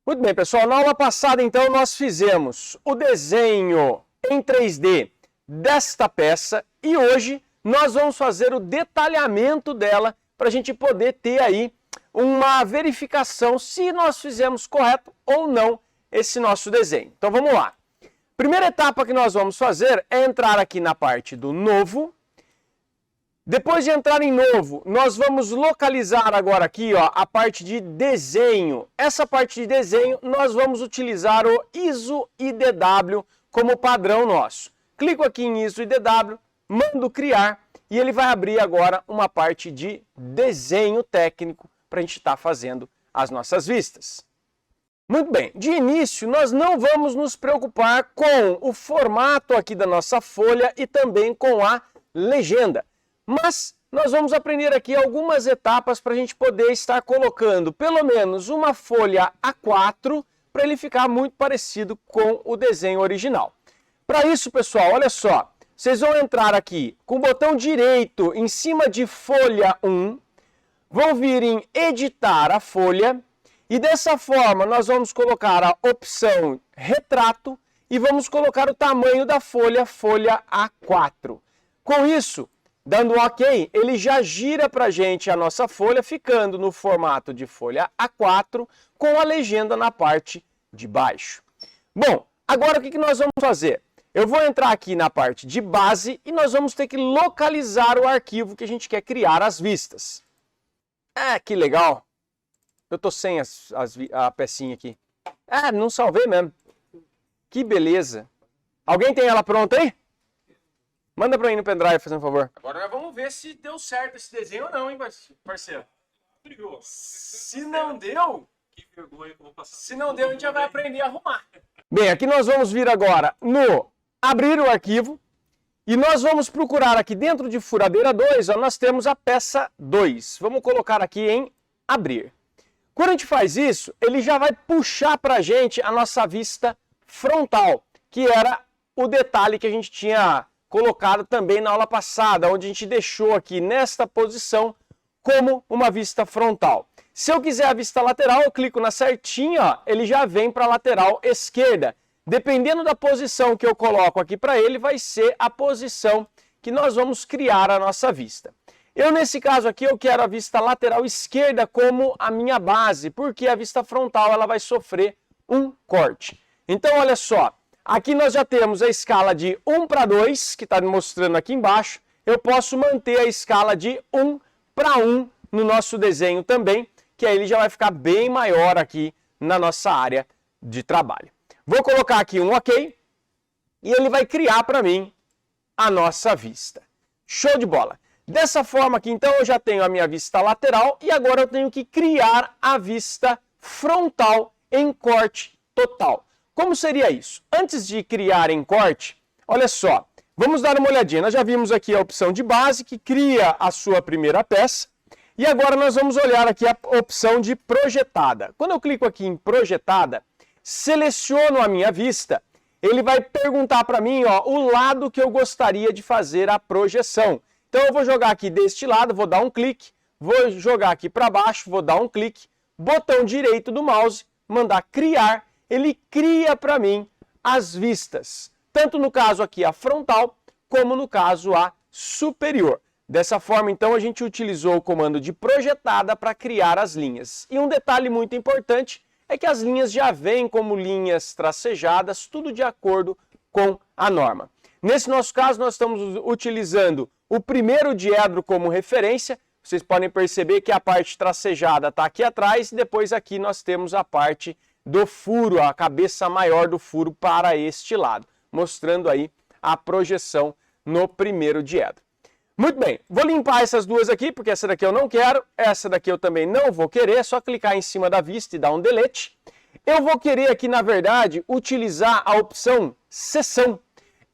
Muito bem, pessoal. Na aula passada, então, nós fizemos o desenho em 3D desta peça e hoje nós vamos fazer o detalhamento dela para a gente poder ter aí uma verificação se nós fizemos correto ou não esse nosso desenho. Então, vamos lá. Primeira etapa que nós vamos fazer é entrar aqui na parte do novo. Depois de entrar em novo, nós vamos localizar agora aqui, ó, a parte de desenho. Essa parte de desenho, nós vamos utilizar o ISO IDW como padrão nosso. Clico aqui em ISO IDW, mando criar e ele vai abrir agora uma parte de desenho técnico para a gente estar fazendo as nossas vistas. Muito bem, de início nós não vamos nos preocupar com o formato aqui da nossa folha e também com a legenda. Mas nós vamos aprender aqui algumas etapas para a gente poder estar colocando pelo menos uma folha A4 para ele ficar muito parecido com o desenho original. Para isso, pessoal, olha só, vocês vão entrar aqui com o botão direito em cima de folha 1, vão vir em editar a folha e dessa forma nós vamos colocar a opção retrato e vamos colocar o tamanho da folha, folha A4. Com isso, dando um OK, ele já gira para a gente a nossa folha, ficando no formato de folha A4, com a legenda na parte de baixo. Bom, agora o que nós vamos fazer? Eu vou entrar aqui na parte de base e nós vamos ter que localizar o arquivo que a gente quer criar as vistas. Que legal! Eu tô sem a pecinha aqui. Não salvei mesmo. Que beleza! Alguém tem ela pronta aí? Manda pra mim no pendrive, fazendo um favor. Agora nós vamos ver se deu certo esse desenho ou não, hein, parceiro? Se não deu, que vergonha que eu vou passar. Se não deu, a gente já vai aprender a arrumar. Bem, aqui nós vamos vir agora no abrir o arquivo e nós vamos procurar aqui dentro de furadeira 2, ó, nós temos a peça 2. Vamos colocar aqui em abrir. Quando a gente faz isso, ele já vai puxar pra gente a nossa vista frontal, que era o detalhe que a gente tinha colocado também na aula passada, onde a gente deixou aqui nesta posição como uma vista frontal. Se eu quiser a vista lateral, eu clico na certinha, ó, ele já vem para a lateral esquerda. Dependendo da posição que eu coloco aqui para ele, vai ser a posição que nós vamos criar a nossa vista. Eu, nesse caso aqui, eu quero a vista lateral esquerda como a minha base, porque a vista frontal ela vai sofrer um corte. Então, olha só. Aqui nós já temos a escala de 1:2, que está mostrando aqui embaixo. Eu posso manter a escala de 1:1 no nosso desenho também, que aí ele já vai ficar bem maior aqui na nossa área de trabalho. Vou colocar aqui um OK e ele vai criar para mim a nossa vista. Show de bola! Dessa forma aqui, então, eu já tenho a minha vista lateral e agora eu tenho que criar a vista frontal em corte total. Como seria isso? Antes de criar em corte, olha só, vamos dar uma olhadinha. Nós já vimos aqui a opção de base, que cria a sua primeira peça. E agora nós vamos olhar aqui a opção de projetada. Quando eu clico aqui em projetada, seleciono a minha vista, ele vai perguntar para mim, ó, o lado que eu gostaria de fazer a projeção. Então eu vou jogar aqui deste lado, vou dar um clique, vou jogar aqui para baixo, vou dar um clique, botão direito do mouse, mandar criar. Ele cria para mim as vistas, tanto no caso aqui a frontal, como no caso a superior. Dessa forma, então, a gente utilizou o comando de projetada para criar as linhas. E um detalhe muito importante é que as linhas já vêm como linhas tracejadas, tudo de acordo com a norma. Nesse nosso caso, nós estamos utilizando o primeiro diedro como referência. Vocês podem perceber que a parte tracejada está aqui atrás e depois aqui nós temos a parte do furo, a cabeça maior do furo para este lado, mostrando aí a projeção no primeiro diedro. Muito bem, vou limpar essas duas aqui, porque essa daqui eu não quero, essa daqui eu também não vou querer, é só clicar em cima da vista e dar um delete. Eu vou querer aqui, na verdade, utilizar a opção seção.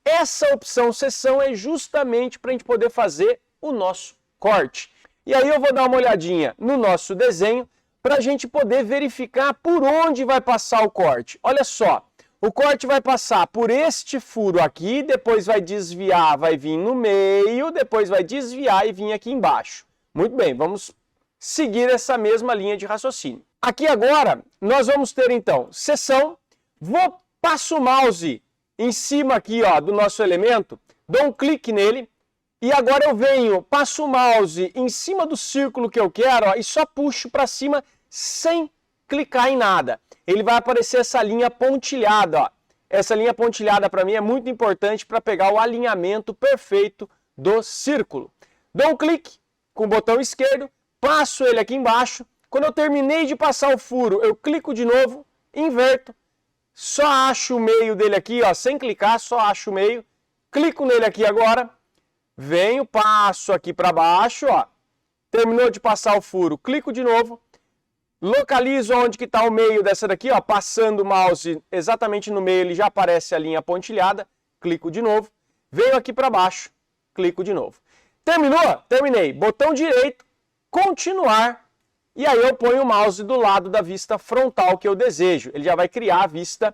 Essa opção seção é justamente para a gente poder fazer o nosso corte. E aí eu vou dar uma olhadinha no nosso desenho, para a gente poder verificar por onde vai passar o corte. Olha só, o corte vai passar por este furo aqui, depois vai desviar, vai vir no meio, depois vai desviar e vir aqui embaixo. Muito bem, vamos seguir essa mesma linha de raciocínio. Aqui agora, nós vamos ter então seção, passo o mouse em cima aqui ó, do nosso elemento, dou um clique nele, e agora eu venho, passo o mouse em cima do círculo que eu quero ó, e só puxo para cima sem clicar em nada. Ele vai aparecer essa linha pontilhada. Ó. Essa linha pontilhada para mim é muito importante para pegar o alinhamento perfeito do círculo. Dou um clique com o botão esquerdo, passo ele aqui embaixo. Quando eu terminei de passar o furo, eu clico de novo, inverto, só acho o meio dele aqui, ó, sem clicar, só acho o meio. Clico nele aqui agora, venho, passo aqui para baixo, ó. Terminou de passar o furo, clico de novo. Localizo onde que está o meio dessa daqui, ó, passando o mouse exatamente no meio, ele já aparece a linha pontilhada, clico de novo, venho aqui para baixo, clico de novo. Terminou? Terminei. Botão direito, continuar, e aí eu ponho o mouse do lado da vista frontal que eu desejo. Ele já vai criar a vista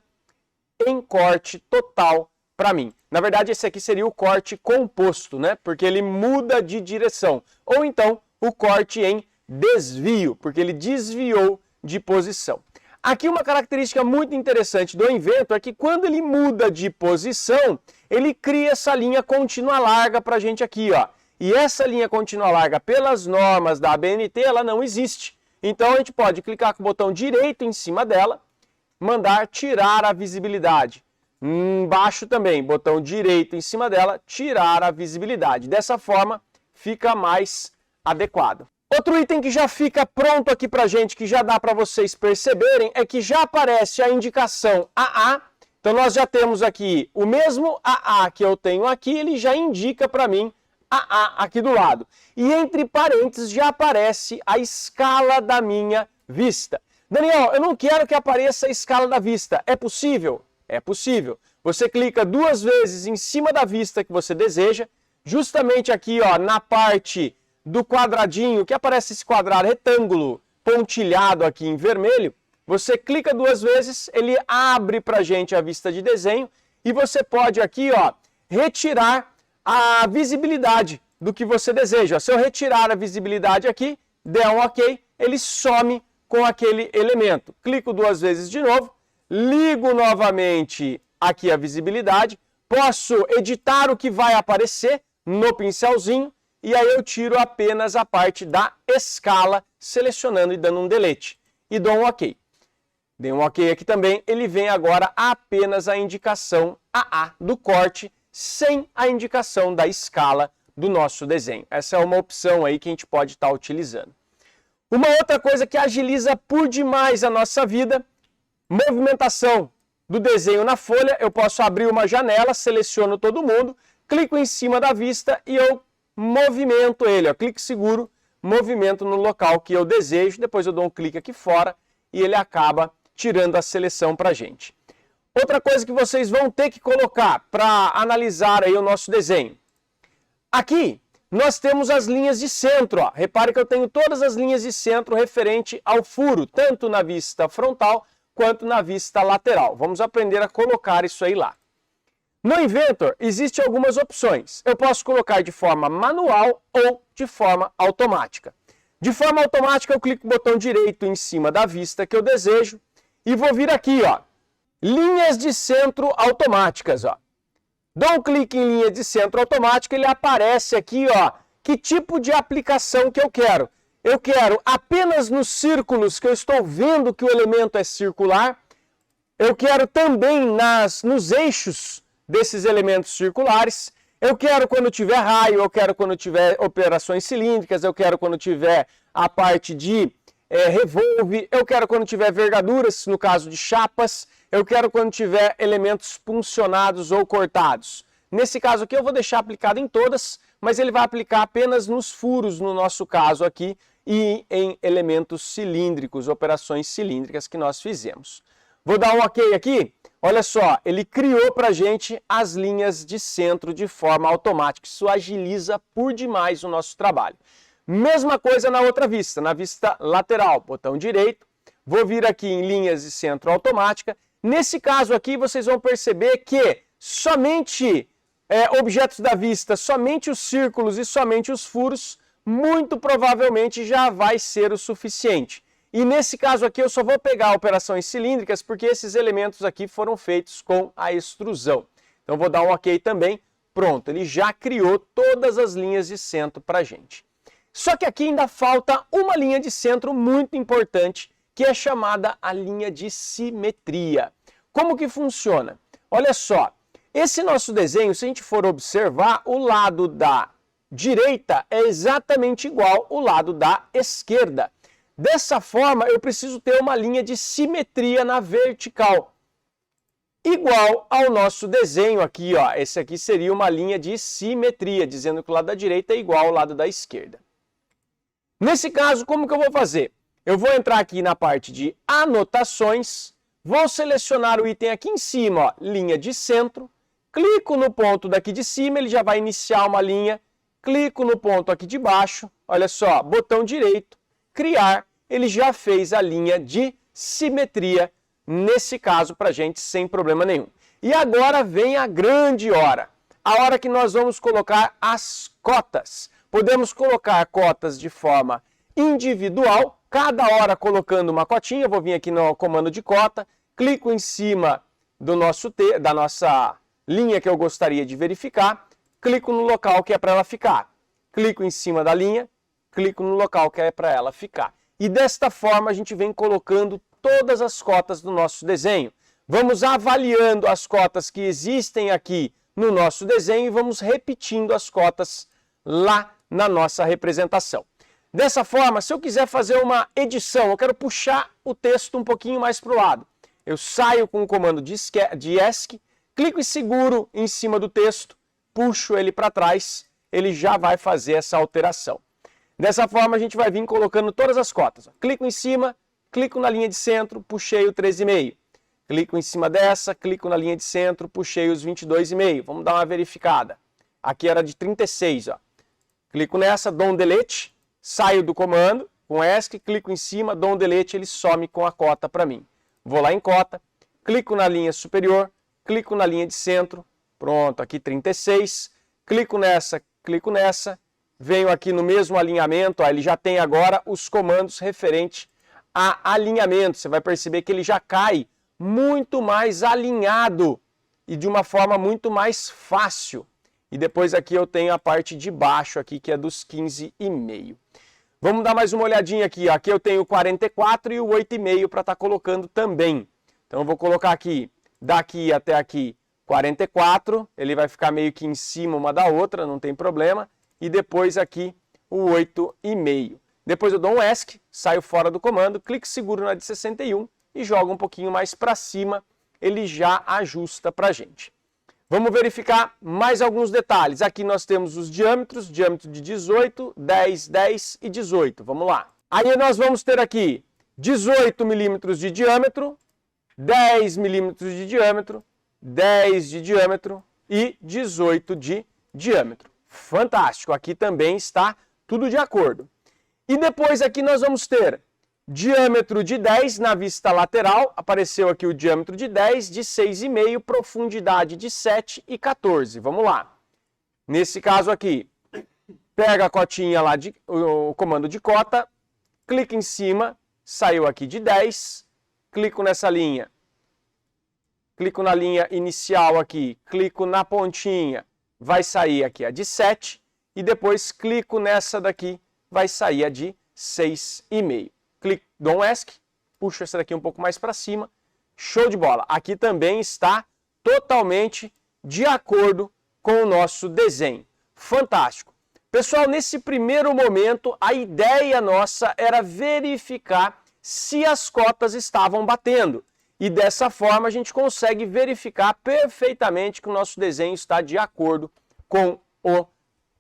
em corte total para mim. Na verdade, esse aqui seria o corte composto, né? Porque ele muda de direção. Ou então, o corte em desvio, porque ele desviou de posição. Aqui uma característica muito interessante do Inventor é que quando ele muda de posição, ele cria essa linha contínua larga para a gente aqui, ó. E essa linha contínua larga, pelas normas da ABNT, ela não existe. Então a gente pode clicar com o botão direito em cima dela, mandar tirar a visibilidade. Embaixo também, botão direito em cima dela, tirar a visibilidade. Dessa forma, fica mais adequado. Outro item que já fica pronto aqui pra gente, que já dá para vocês perceberem, é que já aparece a indicação AA. Então nós já temos aqui o mesmo AA que eu tenho aqui, ele já indica para mim AA aqui do lado. E entre parênteses já aparece a escala da minha vista. Daniel, eu não quero que apareça a escala da vista. É possível? É possível. Você clica 2 vezes em cima da vista que você deseja, justamente aqui ó, na parte do quadradinho, que aparece esse quadrado retângulo pontilhado aqui em vermelho, você clica 2 vezes, ele abre pra gente a vista de desenho e você pode aqui, ó, retirar a visibilidade do que você deseja. Se eu retirar a visibilidade aqui, der um OK, ele some com aquele elemento. Clico 2 vezes de novo, ligo novamente aqui a visibilidade, posso editar o que vai aparecer no pincelzinho, e aí eu tiro apenas a parte da escala, selecionando e dando um delete. E dou um OK. Dei um OK aqui também, ele vem agora apenas a indicação AA do corte, sem a indicação da escala do nosso desenho. Essa é uma opção aí que a gente pode estar utilizando. Uma outra coisa que agiliza por demais a nossa vida, movimentação do desenho na folha. Eu posso abrir uma janela, seleciono todo mundo, clico em cima da vista e eu movimento ele, ó, clique seguro, movimento no local que eu desejo, depois eu dou um clique aqui fora e ele acaba tirando a seleção para a gente. Outra coisa que vocês vão ter que colocar para analisar aí o nosso desenho. Aqui nós temos as linhas de centro, ó. Repare que eu tenho todas as linhas de centro referente ao furo, tanto na vista frontal quanto na vista lateral. Vamos aprender a colocar isso aí lá. No Inventor, existem algumas opções. Eu posso colocar de forma manual ou de forma automática. De forma automática, eu clico no botão direito em cima da vista que eu desejo e vou vir aqui, ó, linhas de centro automáticas, ó. Dou um clique em linha de centro automática, ele aparece aqui, ó, que tipo de aplicação que eu quero. Eu quero apenas nos círculos que eu estou vendo que o elemento é circular. Eu quero também nos eixos desses elementos circulares. Eu quero quando tiver raio, eu quero quando tiver operações cilíndricas, eu quero quando tiver a parte de revolve, eu quero quando tiver vergaduras, no caso de chapas, eu quero quando tiver elementos puncionados ou cortados. Nesse caso aqui eu vou deixar aplicado em todas, mas ele vai aplicar apenas nos furos, no nosso caso aqui, e em elementos cilíndricos, operações cilíndricas que nós fizemos. Vou dar um OK aqui. Olha só, ele criou para a gente as linhas de centro de forma automática. Isso agiliza por demais o nosso trabalho. Mesma coisa na outra vista, na vista lateral. Botão direito, vou vir aqui em linhas de centro automática. Nesse caso aqui, vocês vão perceber que somente objetos da vista, somente os círculos e somente os furos, muito provavelmente já vai ser o suficiente. E nesse caso aqui eu só vou pegar operações cilíndricas porque esses elementos aqui foram feitos com a extrusão. Então vou dar um OK também. Pronto, ele já criou todas as linhas de centro para a gente. Só que aqui ainda falta uma linha de centro muito importante, que é chamada a linha de simetria. Como que funciona? Olha só, esse nosso desenho, se a gente for observar, o lado da direita é exatamente igual ao lado da esquerda. Dessa forma, eu preciso ter uma linha de simetria na vertical, igual ao nosso desenho aqui, ó. Esse aqui seria uma linha de simetria, dizendo que o lado da direita é igual ao lado da esquerda. Nesse caso, como que eu vou fazer? Eu vou entrar aqui na parte de anotações, vou selecionar o item aqui em cima, ó, linha de centro, clico no ponto daqui de cima, ele já vai iniciar uma linha, clico no ponto aqui de baixo, olha só, botão direito, criar, ele já fez a linha de simetria, nesse caso para a gente sem problema nenhum. E agora vem a grande hora, a hora que nós vamos colocar as cotas. Podemos colocar cotas de forma individual, cada hora colocando uma cotinha. Eu vou vir aqui no comando de cota, clico em cima da nossa linha que eu gostaria de verificar, clico no local que é para ela ficar, clico em cima da linha, clico no local que é para ela ficar. E desta forma a gente vem colocando todas as cotas do nosso desenho. Vamos avaliando as cotas que existem aqui no nosso desenho e vamos repetindo as cotas lá na nossa representação. Dessa forma, se eu quiser fazer uma edição, eu quero puxar o texto um pouquinho mais para o lado. Eu saio com o comando de ESC, clico e seguro em cima do texto, puxo ele para trás, ele já vai fazer essa alteração. Dessa forma, a gente vai vir colocando todas as cotas. Clico em cima, clico na linha de centro, puxei o 13,5. Clico em cima dessa, clico na linha de centro, puxei os 22,5. Vamos dar uma verificada. Aqui era de 36, ó. Clico nessa, dou um delete, saio do comando, com ESC, clico em cima, dou um delete, ele some com a cota para mim. Vou lá em cota, clico na linha superior, clico na linha de centro, pronto, aqui 36, clico nessa, venho aqui no mesmo alinhamento, ó, ele já tem agora os comandos referentes a alinhamento. Você vai perceber que ele já cai muito mais alinhado e de uma forma muito mais fácil. E depois aqui eu tenho a parte de baixo aqui, que é dos 15,5. Vamos dar mais uma olhadinha aqui. Aqui eu tenho o 44 e o 8,5 para estar colocando também. Então eu vou colocar aqui, daqui até aqui, 44. Ele vai ficar meio que em cima uma da outra, não tem problema. E depois aqui o 8,5. Depois eu dou um ESC, saio fora do comando, clico seguro na de 61 e jogo um pouquinho mais para cima. Ele já ajusta para a gente. Vamos verificar mais alguns detalhes. Aqui nós temos os diâmetros, diâmetro de 18, 10, 10 e 18. Vamos lá. Aí nós vamos ter aqui 18 milímetros de diâmetro, 10 milímetros de diâmetro, 10 de diâmetro e 18 de diâmetro. Fantástico. Aqui também está tudo de acordo. E depois aqui nós vamos ter diâmetro de 10 na vista lateral, apareceu aqui o diâmetro de 10, de 6,5, profundidade de 7 e 14. Vamos lá. Nesse caso aqui, pega a cotinha lá, o comando de cota, clica em cima, saiu aqui de 10, clico nessa linha, clico na linha inicial aqui, clico na pontinha, vai sair aqui a de 7, e depois clico nessa daqui, vai sair a de 6,5. Clico, dou um ESC, puxo essa daqui um pouco mais para cima, show de bola. Aqui também está totalmente de acordo com o nosso desenho. Fantástico. Pessoal, nesse primeiro momento, a ideia nossa era verificar se as cotas estavam batendo. E dessa forma a gente consegue verificar perfeitamente que o nosso desenho está de acordo com o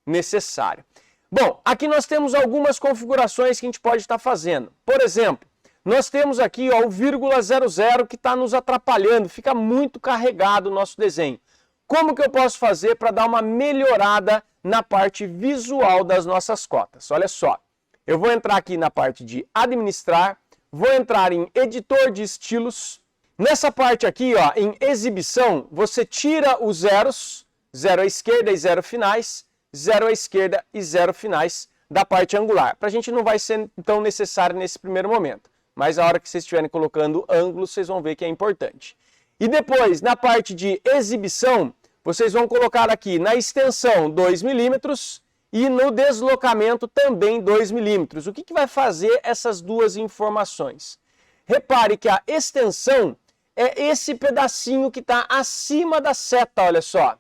necessário. Bom, aqui nós temos algumas configurações que a gente pode estar fazendo. Por exemplo, nós temos aqui ó, o vírgula 00 que está nos atrapalhando, fica muito carregado o nosso desenho. Como que eu posso fazer para dar uma melhorada na parte visual das nossas cotas? Olha só, eu vou entrar aqui na parte de administrar, vou entrar em editor de estilos. Nessa parte aqui, ó, em exibição, você tira os zeros, 0 à esquerda e 0 finais, 0 à esquerda e 0 finais da parte angular. Para a gente não vai ser tão necessário nesse primeiro momento. mas a hora que vocês estiverem colocando ângulo, vocês vão ver que é importante. E depois, na parte de exibição, vocês vão colocar aqui na extensão 2 milímetros e no deslocamento também 2 milímetros. O que vai fazer essas duas informações? Repare que a extensão é esse pedacinho que está acima da seta, olha só.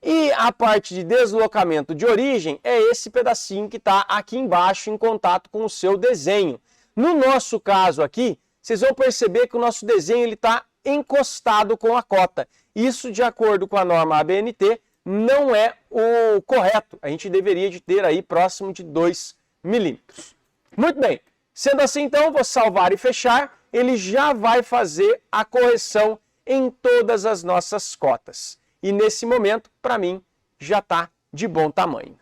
E a parte de deslocamento de origem é esse pedacinho que está aqui embaixo em contato com o seu desenho. No nosso caso aqui, vocês vão perceber que o nosso desenho está encostado com a cota. Isso, de acordo com a norma ABNT, não é o correto. A gente deveria de ter aí próximo de 2 milímetros. Muito bem. Sendo assim, então, vou salvar e fechar. Ele já vai fazer a correção em todas as nossas cotas. E nesse momento, para mim, já está de bom tamanho.